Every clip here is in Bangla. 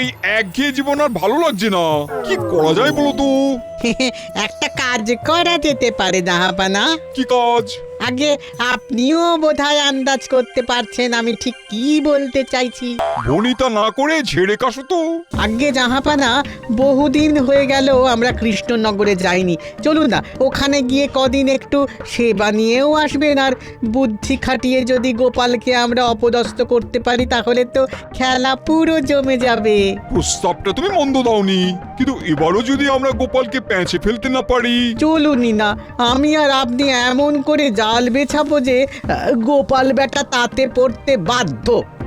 এই একঘেয়ে জীবন আর ভালো লাগছে না। কি করা যায় বলো তো? একটা কাজ করা যেতে পারে জাহাপানা। কি কাজ? আগে আপনিও বোধহয় আন্দাজ করতে পারছেন আমি ঠিক কি বলতে চাইছি। বনিতা না করে ঝেড়ে কাশো তো। আগে জাহাপানা, বহুদিন হয়ে গেল আমরা কৃষ্ণনগরে যাইনি। চলুন না, ওখানে গিয়ে কদিন একটু সেবা নিয়েও আসবেন। আর বুদ্ধি খাটিয়ে যদি গোপালকে আমরা অপদস্থ করতে পারি তাহলে তো খেলা পুরো জমে যাবে। প্রস্তাবটা তুমি মন্দ দাওনি, কিন্তু এবারও যদি আমরা গোপালকে প্যাঁচে ফেলতে না পারি। চলুনই না, আমি আর আপনি এমন করে জাল বেছাবো যে গোপাল বেটা তাতে পড়তে বাধ্য।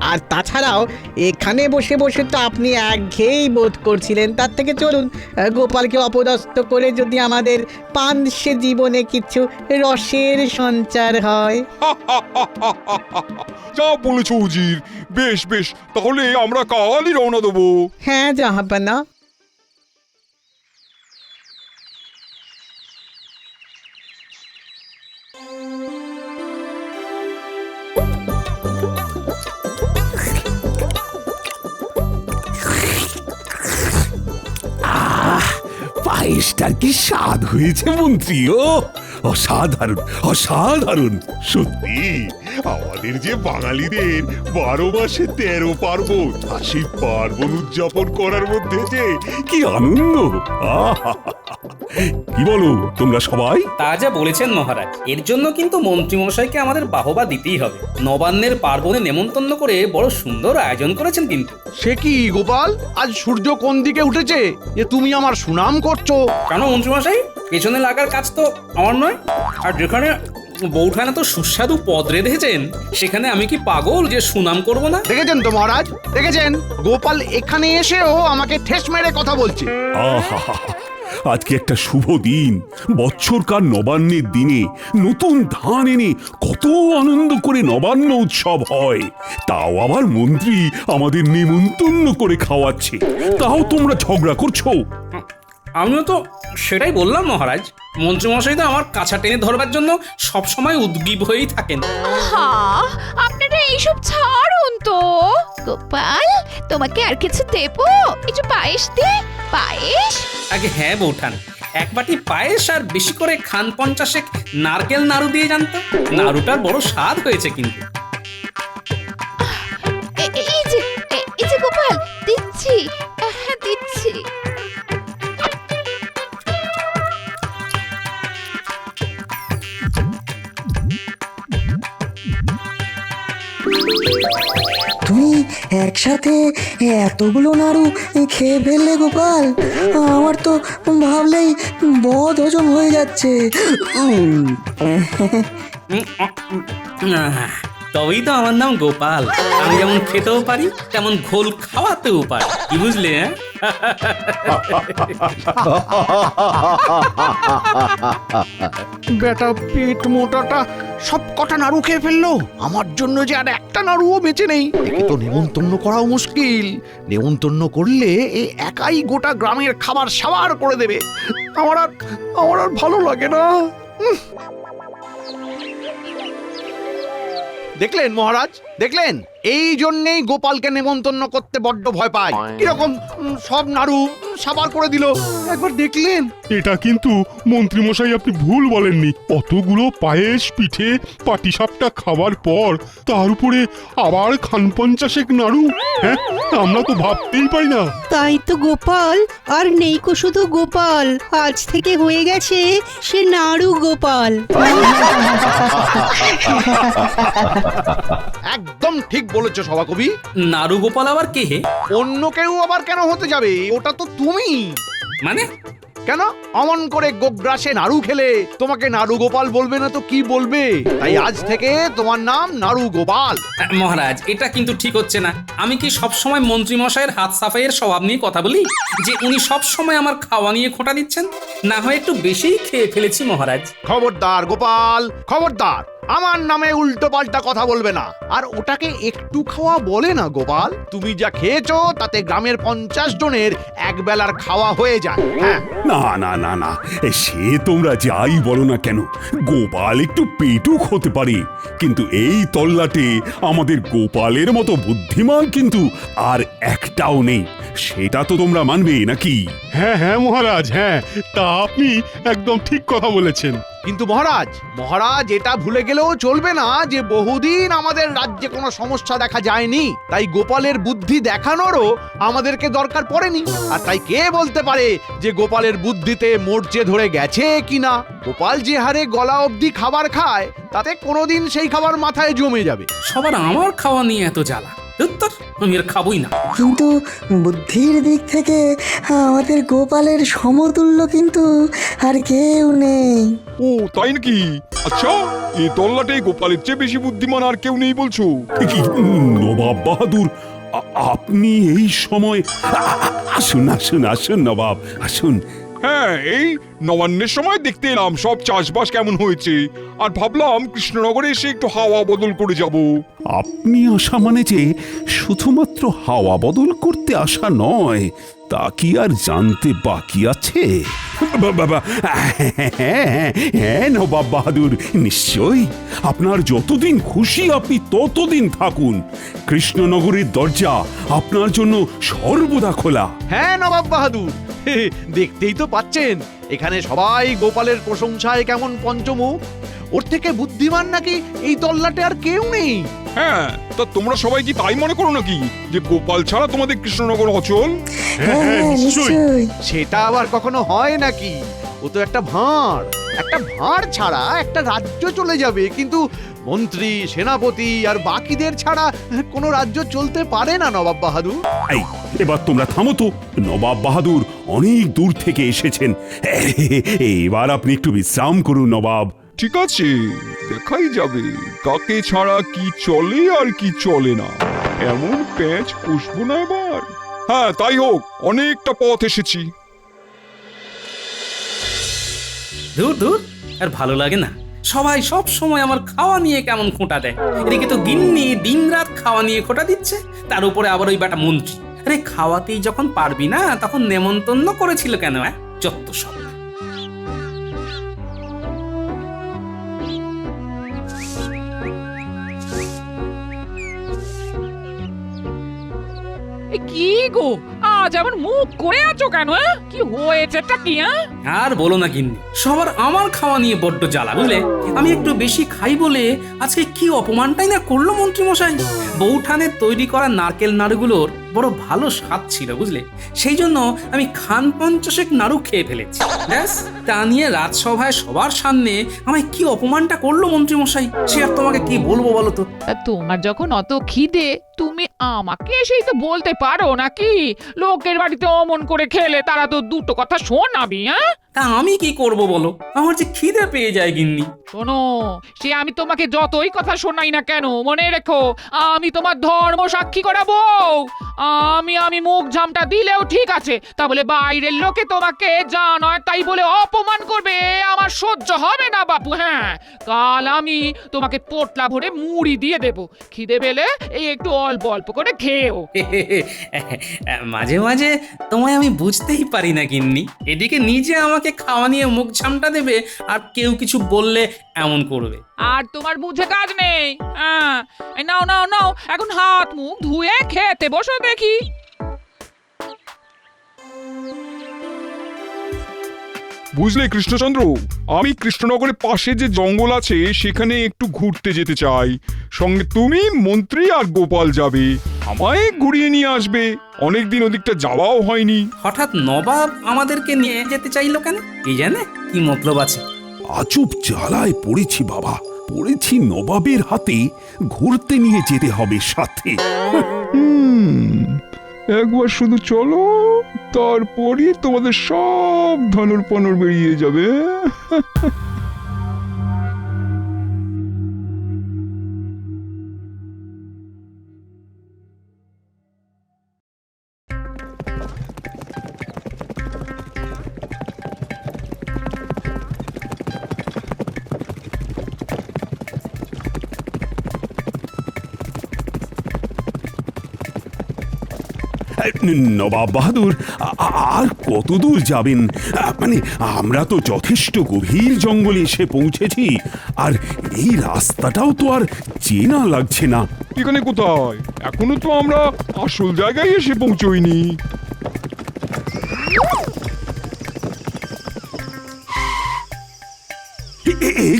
আর তাছাড়াও এখানে বসে বসে তো আপনি একঘেয়েই বোধ করছিলেন। তার থেকে চলুন গোপালকে অপদস্থ করে যদি আমাদের পানসে জীবনে কিছু রসের সঞ্চার হয়। যা বলেছ উজির, বেশ বেশ, তাহলে আমরা কালই রওনা দেবো। হ্যাঁ জাহাপানা। পায়েসটার কি স্বাদ হয়েছে মন্ত্রী! ও অসাধারণ, অসাধারণ! সত্যি আমাদের যে বাঙালিদের 12 মাসে 13 পার্বণ, আর সেই পার্বণ উদযাপন করার মধ্যে যে কি আনন্দ! আহা! কি বলো তোমরা সবাই? তা যা বলেছেন মহারাজ, এর জন্য কিন্তু মন্ত্রীমশাইকে আমাদের বাহবা দিতেই হবে। নবান্নের পার্বণে নেমন্তন্ন করে বড় সুন্দর আয়োজন করেছেন কিন্তু। সে কি গোপাল, আজ সূর্য কোন দিকে উঠেছে যে তুমি আমার সুনাম করছো? কেন মন্ত্রীমশাই, পেছনে লাগার কাজ তো আমার নয়। আর যেখানে বৌঠানা তো সুস্বাদু পদ রেঁধেছেন, সেখানে আমি কি পাগল যে সুনাম করব না? দেখেছেন তো মহারাজ, দেখেছেন গোপাল এখানে এসেও আমাকে ঠেস মেরে কথা বলছে। আহা! আজকে একটা শুভ দিন, বৎসরকার নবান্নের দিনে নতুন ধান এনে কত আনন্দ করে নবান্ন উৎসব হয়। তাও আবার মন্ত্রী আমাদের নেমন্তন্ন করে খাওয়াচ্ছে, তাও তোমরা ঝগড়া করছো। আমিও তো সেটাই বললাম মহারাজ। মন্ত্রীমশাই তো আমার কাছা টেনে ধরবার জন্য সবসময় উদ্গ্রীব হয়েই থাকেন। আহা, আপনারা এইসব ছাড়ুন তো। গোপাল, তোমাকে আর কিছু দেবো? একটু পায়েস দে। পায়েস? আগে হ্যাঁ বৌঠান, এক বাটি পায়েস আর বেশি করে খান 50 নারকেল নাড়ু দিয়ে জানতো। নাড়ুটার বড় স্বাদ হয়েছে কিন্তু। এই যে গোপাল, দিচ্ছি। হ্যাঁ দিচ্ছি। তুমি একসাথে এতগুলো নাড়ু খেয়ে ফেললে গোপাল, আমার তো ভাবলেই বদ হজম হয়ে যাচ্ছে। তবেই তো আমার নাম গোপাল। আমি যেমন খেতেও পারি তেমন ঘোল খাওয়াতেও পারি, কি বুঝলে? বেটা পেট মোটাটা সব কটা নাড়ু খেয়ে ফেললো, আমার জন্য যে আর একটা নাড়ুও বেঁচে নেই। একে তো নেমন্তন্ন করাও মুশকিল। নেমন্তন্ন করলে এ একাই গোটা গ্রামের খাবার সাবার করে দেবে। আমার আর ভালো লাগে না। দেখলেন মহারাজ, দেখলেন? এই জন্যেই গোপালকে নেমন্তন্ন করতে বড্ড ভয় পায়। কিরকম সব নাড়ু সাবার করে দিল, একবার দেখলেন? এটা কিন্তু মন্ত্রীমশাই আপনি ভুল বলেননি। অতগুলো পায়েস, পিঠে, পাটিসাপটা খাবার পর তার উপরে আবার খান 50 নাড়ু। হ্যাঁ, আমরা তো ভাবতেই পারি না। তাই তো গোপাল, আর নেই কো শুধু গোপাল, আজ থেকে হয়ে গেছে সে নাড়ু গোপাল। একদম ঠিক বলেছো সভাকবি। নাড়ু গোপাল আবার কে হে? অন্য কেউ আবার কেন হতে যাবে? ওটা তো তুমি। মানে কেন অমন করে গোগ্রাসে নাড়ু খেলে তোমাকে নাড়ু গোপাল বলবে না তো কি বলবে? তাই আজ থেকে তোমার নাম নাড়ু গোপাল। মহারাজ, এটা কিন্তু ঠিক হচ্ছে না। আমি কি সব সময় মন্ত্রী মশাইয়ের হাত সাফাইয়ের স্বভাব নিয়ে কথা বলি যে উনি সব সময় আমার খাওয়া নিয়ে খোঁটা দিচ্ছেন? না হয় একটু বেশিই খেয়ে ফেলেছি মহারাজ। খবরদার গোপাল, খবরদার! আমার নামে উল্টো পাল্টা কথা বলবে না। আর ওটাকে একটু খাওয়া বলে না গোপাল। তুমি যা খেয়েছো তাতে গ্রামের 50 জনের এক বেলার খাওয়া হয়ে যায়। হ্যাঁ, না না না না, সে তোমরা যাই বলো না কেন, গোপাল একটু পেটুক হতে পারে, কিন্তু এই তল্লাটে আমাদের গোপালের মতো বুদ্ধিমান কিন্তু আর একটাও নেই। সেটা তো তোমরা মানবে নাকি? হ্যাঁ হ্যাঁ মহারাজ, হ্যাঁ, তা আপনি একদম ঠিক কথা বলেছেন। কিন্তু মহারাজ, মহারাজ এটা ভুলে গেলেও চলবে না যে বহুদিন আমাদের রাজ্যে কোনো সমস্যা দেখা যায়নি, তাই গোপালের বুদ্ধি দেখানোরও আমাদেরকে দরকার পড়েনি। আর তাই কে বলতে পারে যে গোপালের বুদ্ধিতে মরচে ধরে গেছে কিনা? গোপাল যে হারে গলা অবধি খাবার খায়, তাতে কোনোদিন সেই খাবার মাথায় জমে যাবে। সবার আমার খাওয়া নিয়ে এত জ্বালা, উত্তর আমি আর খাবোই না। কিন্তু বুদ্ধির দিক থেকে আমাদের গোপালের সমতুল্য কিন্তু আর কেউ নেই। ও তাই নাকি? আচ্ছা, এই তল্লাটে গোপালের চেয়ে বেশি বুদ্ধিমান আর কেউ নেই বলছো? কি নবাব বাহাদুর, আপনি এই সময় আসুন আসুন আসুন নবাব, আসুন। হ্যাঁ, এই নবান্নের সময় দেখতে এলাম সব চাষবাস কেমন হয়েছে, আর ভাবলাম কৃষ্ণনগরে এসে একটু হাওয়া বদল করে যাব। আপনি আসা মানে যে শুধুমাত্র হাওয়া বদল করতে আসা নয়, তা কি আর জানতে বাকি আছে? বাবা, হ্যাঁ নবাব বাহাদুর, নিশ্চয়ই। আপনার যতদিন খুশি আপনি ততদিন থাকুন। কৃষ্ণনগরের দরজা আপনার জন্য সর্বদা খোলা। হ্যাঁ নবাব বাহাদুর, দেখতেই তো পাচ্ছেন এখানে সবাই গোপালের প্রশংসায় কেমন পঞ্চমুখ। ওর থেকে বুদ্ধিমান নাকি এই তল্লাটে আর কেউ নেই। হ্যাঁ, তা তোমরা সবাই কি তাই মনে করো নাকি যে গোপাল ছাড়া তোমাদের কৃষ্ণনগর অচল? হ্যাঁ হ্যাঁ, নিশ্চয়ই। সেটা আবার কখনো হয় নাকি? ও তো একটা ভাঁড়, একটা ভাঁড় ছাড়া একটা রাজ্য চলে যাবে, কিন্তু মন্ত্রী, সেনাপতি আর বাকিদের ছাড়া কোনো রাজ্য চলতে পারে না নবাব বাহাদুর। এই, এবার তোমরা থামো তো। নবাব বাহাদুর অনেক দূর থেকে এসেছেন, এবার আপনি একটু বিশ্রাম করুন নবাব। ঠিক আছে, দেখাই যাবে কাকে ছাড়া কি চলে আর কি চলে না। এমন প্যাঁচ পুষবো না এবার। হ্যাঁ, তাই হোক, অনেকটা পথ এসেছি। দূর দূর, আর ভালো লাগে না। সবাই সব সময় আমার খাওয়া নিয়ে কেমন খোঁটা দেয়। এদিকে তো গিন্নি দিনরাত খাওয়া নিয়ে খোঁটা দিচ্ছে, তার উপরে আবার ওই বেটা মন্ত্রী। আরে খাওয়াতেই যখন পারবি না, তখন নেমন্তন্ন করেছিল কেন? যত সব। কি গো, আজ আবার মুখ করে আছো কেন? কি হয়েছেটা কি? আর বলো না গিন্নি, সবার আমার খাওয়া নিয়ে বড্ড জ্বালা, বুঝলে? আমি একটু বেশি খাই বলে আজকে কি অপমানটাই না করলো মন্ত্রী মশাই। বউঠানের তৈরি করা নারকেল নাড়ুগুলোর বড় ভালো স্বাদ ছিল, বুঝলে? সেই জন্য আমি খান পঞ্চাশেক নাড়ু খেয়ে ফেলেছি। ব্যাস, তা নিয়ে রাজসভায় সবার সামনে আমায় কি অপমানটা করলো মন্ত্রী মশাই, সে আর তোমাকে কি বলবো বলো তো? তোমার যখন অত খিদে, তুমি আমাকে এসেই তো বলতে পারো নাকি? লোকের বাড়িতে অমন করে খেলে তারা তো দুটো কথা শোনাবি। তা আমি কি করব বলো, আমার যে খিদে পেয়ে যায় গিন্নি। শোনো, সে আমি তোমাকে যতই কথা শোনাই না কেন, মনে রেখো আমি তোমার ধর্ম সাক্ষী করা বউ। আমি মুখ ঝামটা দিলেও ঠিক আছে, তা বলে বাইরের লোকে তোমাকে যা নয় তাই বলে অপমান করবে, আমার সহ্য হবে না বাপু। হ্যাঁ, কাল আমি তোমাকে পোটলা ভরে মুড়ি দিয়ে দেব, খিদে পেলে এই একটু অল্প অল্প করে খেও। মাঝে মাঝে তোমায় আমি বুঝতেই পারি না গিন্নি। এদিকে নিজে আমাকে খাওয়া নিয়ে মুখ ঝামটা দেবে, আর কেউ কিছু বললে এমন করবে। আর তোমার বুঝে কাজ নেই। হ্যাঁ, নাও নাও নাও, এখন হাত মুখ ধুয়ে খেতে বসো দেখি। বুঝলে কৃষ্ণচন্দ্র, আমি কৃষ্ণনগরের পাশে যে জঙ্গল আছে সেখানে একটু ঘুরতে যেতে চাই। সঙ্গে তুমি, মন্ত্রী আর গোপাল যাবে, আমায় ঘুরিয়ে নিয়ে আসবে। অনেকদিন ওদিকটা যাওয়াও হয়নি। হঠাৎ নবাব আমাদেরকে নিয়ে যেতে চাইলো কেন? কি জানে কি মতলব আছে। আজব জ্বালায় পড়েছি বাবা, পড়েছি নবাবের হাতে। ঘুরতে নিয়ে যেতে হবে সাথে। একবার শুধু চলো, তারপরই তোমাদের সব ধনুর পনুর বেরিয়ে যাবে। নবাব বাহাদুর, আর কত দূর যাবেন? মানে আমরা তো যথেষ্ট গভীর জঙ্গলে এসে পৌঁছেছি, আর এই রাস্তাটাও তো আর চেনা লাগছে না। এখানে কোথায়? এখনো তো আমরা আসল জায়গায় এসে পৌঁছইনি।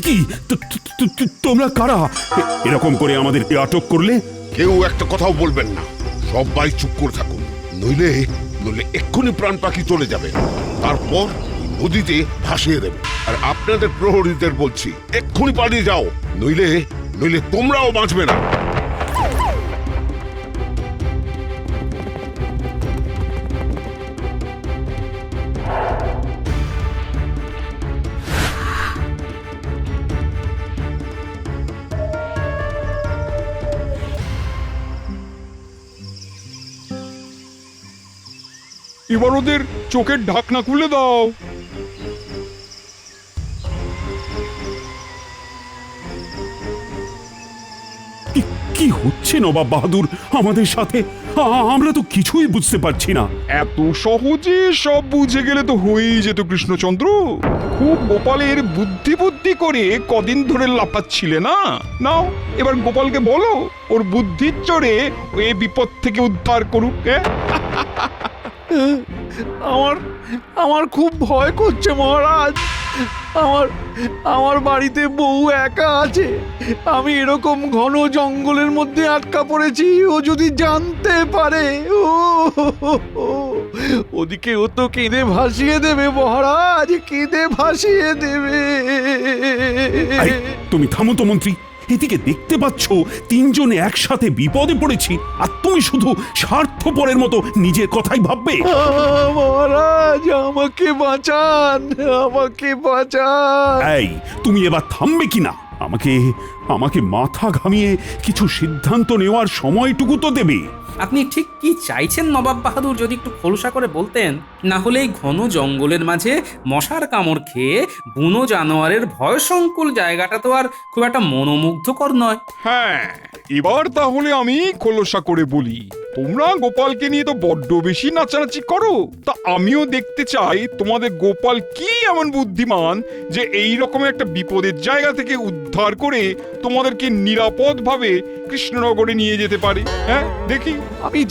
কি তোমরা কারা? এরকম করে আমাদেরকে আটক করলে? কেউ একটা কথাও বলবেন না, সবাই চুপ করে থাকুন, নইলে নইলে এক্ষুনি প্রাণ পাখি চলে যাবে, তারপর নদীতে ভাসিয়ে দেবে। আর আপনাদের প্রহরীদের বলছি, এক্ষুনি পালিয়ে যাও, নইলে নইলে তোমরাও বাঁচবে না। এবার ওদের চোখের ঢাকনা খুলে দাও। কি হচ্ছে নবাব বাহাদুর আমাদের সাথে? আমরা তো কিছুই বুঝতে পারছি না। এত সহজে সব বুঝে গেলে তো হয়েই যেত কৃষ্ণচন্দ্র। খুব গোপালের বুদ্ধি বুদ্ধি করে কদিন ধরে লাফাচ্ছিলে না। নাও এবার গোপালকে বলো ওর বুদ্ধির চড়ে ওই বিপদ থেকে উদ্ধার করুক। আমার খুব ভয় করছে মহারাজ। আমার বাড়িতে বউ একা আছে, আমি এরকম ঘন জঙ্গলের মধ্যে আটকা পড়েছি, ও যদি জানতে পারে, ওদিকে ও তো কেঁদে ভাসিয়ে দেবে মহারাজ, কেঁদে ভাসিয়ে দেবে। তুমি থামো তো মন্ত্রী, এদিকে দেখতে পাচ্ছ তিনজন একসাথে বিপদে পড়েছি, আর তুমি শুধু স্বার্থপরের মতো নিজের কথাই ভাববে। মহারাজ আমাকে বাঁচান, আমাকে বাঁচান। এই তুমি এবার থামবে কিনা? আমাকে মাথা ঘামিয়ে কিছু সিদ্ধান্ত নেওয়ার সময়টুকু তো দেবে। আপনি ঠিক কি চাইছেন নবাব বাহাদুর, যদি একটু খোলসা করে বলতেন? না হলে এই ঘন জঙ্গলের মাঝে মশার কামড় খেয়ে বুনো জানোয়ারের ভয়সংকুল জায়গাটা তো আর খুব একটা মনোমুগ্ধকর নয়। হ্যাঁ, এবার তাহলে আমি খোলসা করে বলি। তোমরা গোপালকে নিয়ে তো বড্ড বেশি নাচানাচি করো, তা আমিও দেখতে চাই তোমাদের গোপাল কি এমন বুদ্ধিমান যে এই রকম একটা বিপদের জায়গা থেকে উদ্ধার করে তোমাদেরকে নিরাপদভাবে কৃষ্ণনগরে নিয়ে যেতে পারে। হ্যাঁ, দেখি। আমি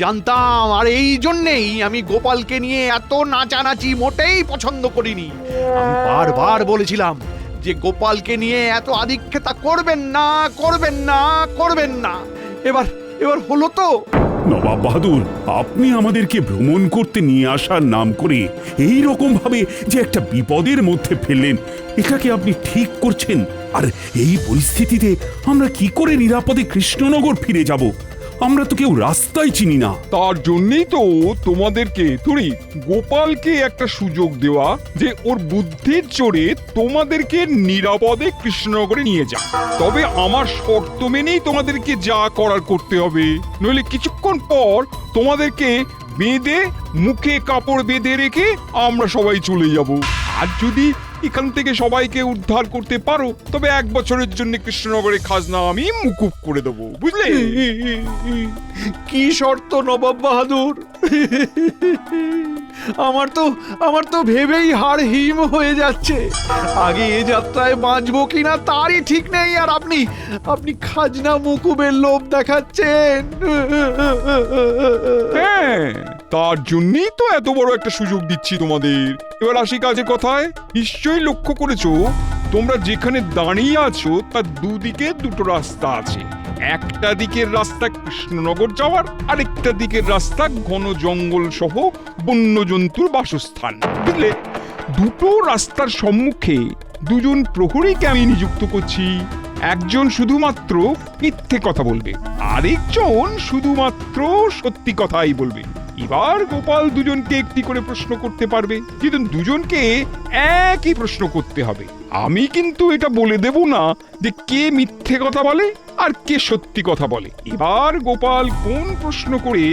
জানতাম, আর এই জন্যেই আমি গোপালকে নিয়ে এত নাচানাচি মোটেই পছন্দ করিনি। আমি বারবার বলেছিলাম যে গোপালকে নিয়ে এত আদিক্ষেতা করবেন না, করবেন না, করবেন না। এবার হলো তো। নবাব বাহাদুর, আপনি আমাদেরকে ভ্রমণ করতে নিয়ে আসার নাম করে এই রকম ভাবে যে একটা বিপদের মধ্যে ফেললেন, এটাকে আপনি ঠিক করছেন? আর এই পরিস্থিতিতে আমরা কি করে নিরাপদে কৃষ্ণনগর ফিরে যাব? আমরা তো কেউ রাস্তায় চিনি না। তার জন্যই তো তোমাদেরকে গোপালকে একটা সুযোগ দেওয়া, যে ওর বুদ্ধির জোরে তোমাদেরকে নিরাপদে কৃষ্ণনগরে নিয়ে যা। তবে আমার শর্ত মেনেই তোমাদেরকে যা করার করতে হবে, নইলে কিছুক্ষণ পর তোমাদেরকে বেঁধে মুখে কাপড় বেঁধে রেখে আমরা সবাই চলে যাব। আর যদি এখান থেকে সবাইকে উদ্ধার করতে পারো, তবে 1 বছরের জন্য কৃষ্ণনগরের খাজনা আমি মুকুব করে দেবো, বুঝলে? কি শর্ত নবাব বাহাদুর? আমার তো ভেবেই হাড় হিম হয়ে যাচ্ছে। আগে এ যাত্রায় বাঁচবো কিনা তারই ঠিক নেই, আর আপনি খাজনা মুকুবের লোভ দেখাচ্ছেন। হ্যাঁ, তার জন্যই তো এত বড় একটা সুযোগ দিচ্ছি তোমাদের। এবার আসি কাজের কথায়। নিশ্চয়ই লক্ষ্য করেছো, তোমরা যেখানে দাঁড়িয়ে আছো তার দুদিকে দুটো রাস্তা আছে। একটা দিকের রাস্তা কৃষ্ণনগর যাওয়ার, আরেকটা দিকের রাস্তা ঘন জঙ্গল সহ বন্যজন্তুর বাসস্থান, বুঝলে? দুটো রাস্তার সম্মুখে দুজন প্রহরীকে আমি নিযুক্ত করছি। একজন শুধুমাত্র মিথ্যে কথা বলবে, আরেকজন শুধুমাত্র সত্যি কথাই বলবে। এবার গোপাল দুজনকে একটি করে প্রশ্ন করতে পারবে, কিন্তু দুজনকে একই প্রশ্ন করতে হবে। আমি কিন্তু এটা বলে দেব না যে কে মিথ্যে কথা বলে আর কে সত্যি কথা বলে। এবার গোপাল কোন প্রশ্ন করে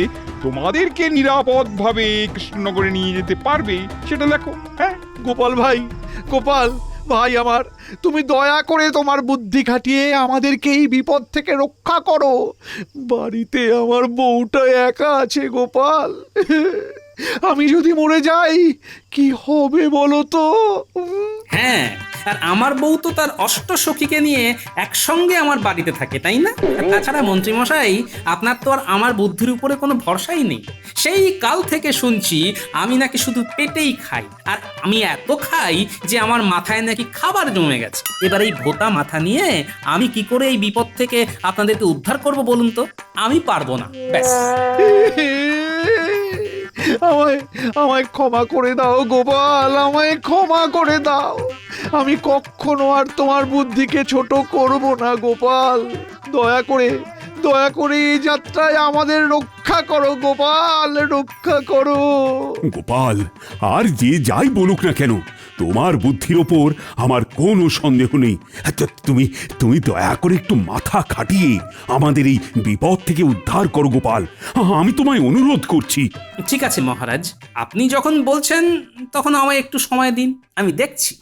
তোমাদেরকে নিরাপদভাবে কৃষ্ণনগরে নিয়ে যেতে পারবে সেটা দেখো। হ্যাঁ গোপাল ভাই, গোপাল ভাই আমার, তুমি দয়া করে তোমার বুদ্ধি খাটিয়ে আমাদেরকে এই বিপদ থেকে রক্ষা করো। বাড়িতে আমার বউটা একা আছে গোপাল, আমি যদি মরে যাই কি হবে বলো তো? হ্যাঁ, আর আমার বউ তো তার অষ্টসখীকে নিয়ে একসঙ্গে আমার বাড়িতে থাকে, তাই না? আর তাছাড়া মন্ত্রীমশাই, আপনার তো আর আমার বুদ্ধির উপরে কোনো ভরসাই নেই। সেই কাল থেকে শুনছি আমি নাকি শুধু পেটেই খাই, আর আমি এত খাই যে আমার মাথায় নাকি খাবার জমে গেছে। এবার এই ভোতা মাথা নিয়ে আমি কি করে এই বিপদ থেকে আপনাদেরকে উদ্ধার করব বলুন তো? আমি পারবো না, ব্যাস। আমায় ক্ষমা করে দাও গোপাল, আমায় ক্ষমা করে দাও। আমি কখনো আর তোমার বুদ্ধিকে ছোট করব না গোপাল। দয়া করে এই যাত্রায় আমাদের রক্ষা করো গোপাল, রক্ষা করো। গোপাল, আর যে যাই বলুক না কেন, তোমার বুদ্ধির ওপর আমার কোনো সন্দেহ নেই। তুমি দয়া করে একটু মাথা খাটিয়ে আমাদের এই বিপদ থেকে উদ্ধার করো গোপাল, আমি তোমায় অনুরোধ করছি। ঠিক আছে মহারাজ, আপনি যখন বলছেন তখন আমায় একটু সময় দিন, আমি দেখছি।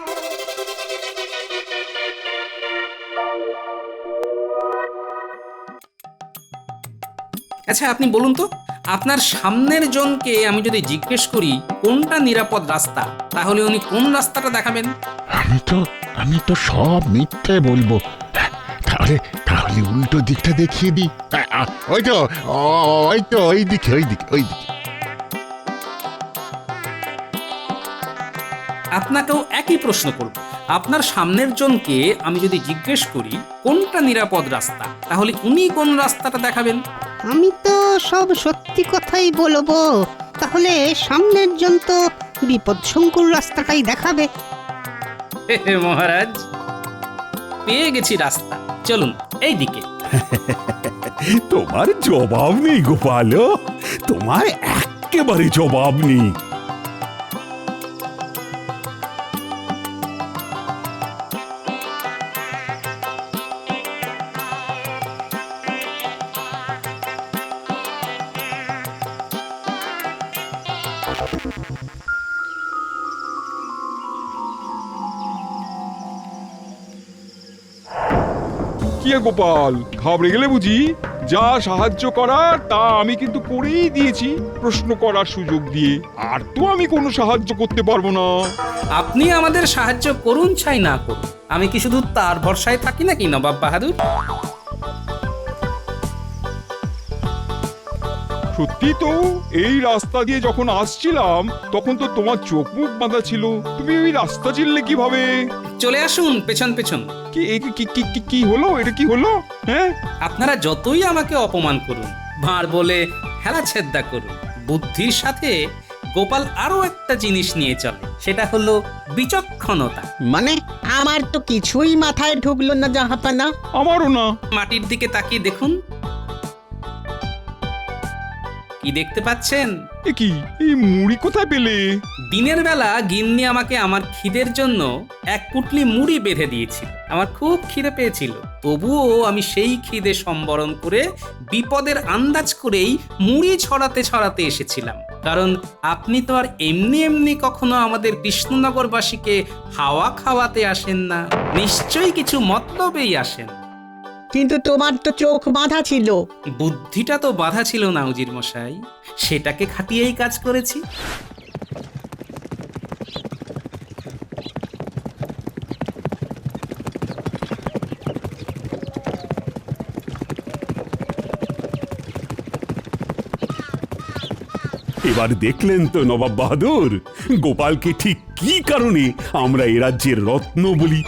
আচ্ছা, আপনি বলুন তো, আপনার সামনের জনকে আমি যদি জিজ্ঞেস করি কোনটা নিরাপদ রাস্তা, তাহলে উনি কোন রাস্তাটা দেখাবেন? আমি তো সব মিথ্যে বলবো। তাহলে উল্টো দিকটা দেখিয়ে দিই। ওই দিকে। আপনাকেও একই প্রশ্ন করব। আপনার সামনের জনকে আমি যদি জিজ্ঞেস করি কোনটা নিরাপদ রাস্তা, তাহলে উনি কোন রাস্তাটা দেখাবেন? আমি তো সব সত্যি কথাই বলবো, তাহলে সামনের জন তো বিপদসংকুল রাস্তাটাই দেখাবে। মহারাজ, পেয়ে গেছি রাস্তা, চলুন এই দিকে। তোমার জবাব নেই গোপাল, তোমার একেবারে জবাব নেই। কি গোপাল, ঘাবড়ে গেলে বুঝি? যা সাহায্য করার তা আমি কিন্তু করেই দিয়েছি, প্রশ্ন করার সুযোগ দিয়ে। আর তো আমি কোনো সাহায্য করতে পারবো না। আপনি আমাদের সাহায্য করুন চাই না করুন, আমি কি শুধু তার ভরসায় থাকি নাকি নবাব বাহাদুর? সত্যি তো, এই রাস্তা দিয়ে যখন আসছিলাম তখন তো তোমার চোখ মুখ বাঁধা ছিল, তুমি ওই রাস্তা চিনলে কিভাবে? চলে আসুন পেছন পেছন। কি হলো? এটা কি হলো? হ্যাঁ, আপনারা যতই আমাকে অপমান করুন, ভাঁড় বলে হেলা ছেদ্দা করুন, বুদ্ধির সাথে গোপাল আরো একটা জিনিস নিয়ে চলে, সেটা হলো বিচক্ষণতা। মানে আমার তো কিছুই মাথায় ঢুকলো না জাহাপানা। আমারও না। মাটির দিকে তাকিয়ে দেখুন, কি দেখতে পাচ্ছেন? এ কি, এই মুড়ি কোথায় পেলে? দিনের বেলা গিন্নি আমাকে আমার খিদের জন্য এক পুটলি মুড়ি বেঁধে দিয়েছিল। আমার খুব খিদে পেয়েছিল, তবুও আমি সেই খিদে সম্বরণ করে বিপদের আন্দাজ করেই মুড়ি ছড়াতে ছড়াতে এসেছিলাম। কারণ আপনি তো আর এমনি এমনি কখনো আমাদের কৃষ্ণনগরবাসীকে হাওয়া খাওয়াতে আসেন না, নিশ্চয়ই কিছু মতলবেই আসেন। কিন্তু তোমার তো চোখ বাঁধা ছিল। বুদ্ধিটা তো বাধা ছিল না উজির মশাই, সেটাকে খাটিয়েই কাজ করেছি। এবার দেখলেন তো নবাব বাহাদুর, গোপালকে ঠিক কি কারণে আমরা এ রাজ্যের রত্ন বলি।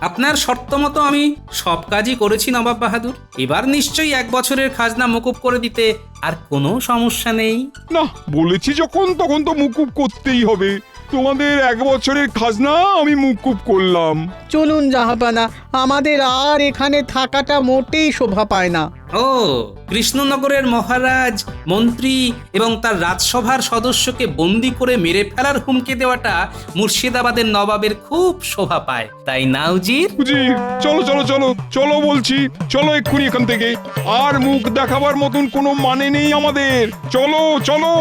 আপনার শর্ত মতো আমি সব কাজই করেছি নবাব বাহাদুর। এবার নিশ্চয়ই 1 বছরের খাজনা মকুব করে দিতে আর কোনো সমস্যা নেই। না, বলেছি যখন তখন তো মুকুব করতেই হবে। তোমাদের 1 বছরের খাজনা আমি মুকুব করলাম। চলুন জাহাপানা, আমাদের আর এখানে থাকাটা মোটেই শোভা পায় না। ও, কৃষ্ণনগরের মহারাজ, মন্ত্রী এবং তার রাজসভার সদস্যকে বন্দি করে মেরে ফেলার হুমকি দেওয়াটা মুর্শিদাবাদের নবাবের খুব শোভা পায়, তাই না উজির? উজির, চলো চলো চলো চলো বলছি, চলো এক্ষুনি এখান থেকে। আর মুখ দেখাবার মতন কোনো মানে নেই আমাদের। চলো চলো।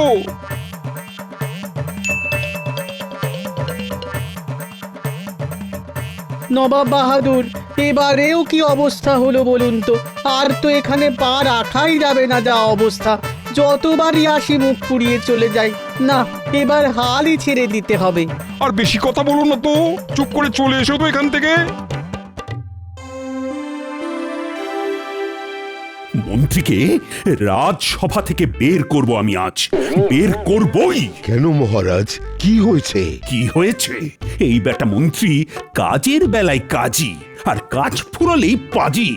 নবাব বাহাদুর, এবারেও কি অবস্থা হলো বলুন তো? আর তো এখানে পা রাখাই যাবে না, যা অবস্থা। যতবারই আসি মুখ পুড়িয়ে চলে যাই। না, এবার হালই ছেড়ে দিতে হবে। আর বেশি কথা বলো না তো, চুপ করে চলে এসো তো এখান থেকে। মন্ত্রীকে রাজসভা থেকে বের করব আমি আজ, বের করবই। কেন মহারাজ, কি হয়েছে? কি হয়েছে? এই বেটা মন্ত্রী কাজের বেলায় কাজী, আর কাজ ফুরলেই পাজি।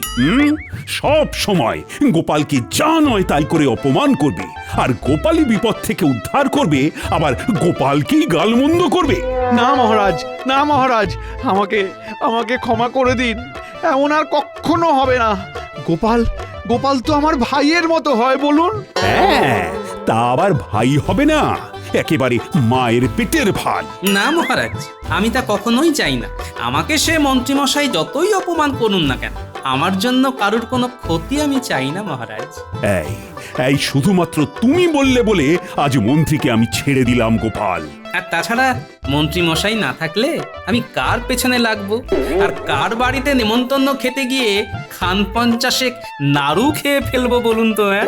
সব সময় গোপালকে যা নয় তাই করে অপমান করবে, আর গোপালই বিপদ থেকে উদ্ধার করবে, আবার গোপালকেই গালমন্দ করবে। না মহারাজ, না মহারাজ, আমাকে আমাকে ক্ষমা করে দিন। এমন আর কখনো হবে না। গোপাল গোপাল তো আমার ভাইয়ের মতো হয়, বলুন। হ্যাঁ, তা আবার ভাই হবে না, একেবারে মায়ের পেটের ভাই। না মহারাজ, আমি তা কখনোই চাই না। আমাকে সে মন্ত্রীমশাই যতই অপমান করুন না কেন, আমার জন্য কারুর কোনো ক্ষতি আমি চাই না মহারাজ। এই এই শুধুমাত্র তুমি বললে বলে আজ মন্ত্রীকে আমি ছেড়ে দিলাম গোপাল। আর তাছাড়া মন্ত্রীমশাই না থাকলে আমি কার পেছনে লাগবো, আর কার বাড়িতে নেমন্তন্ন খেতে গিয়ে খান 50 নাড়ু খেয়ে ফেলবো বলুন তো? হ্যাঁ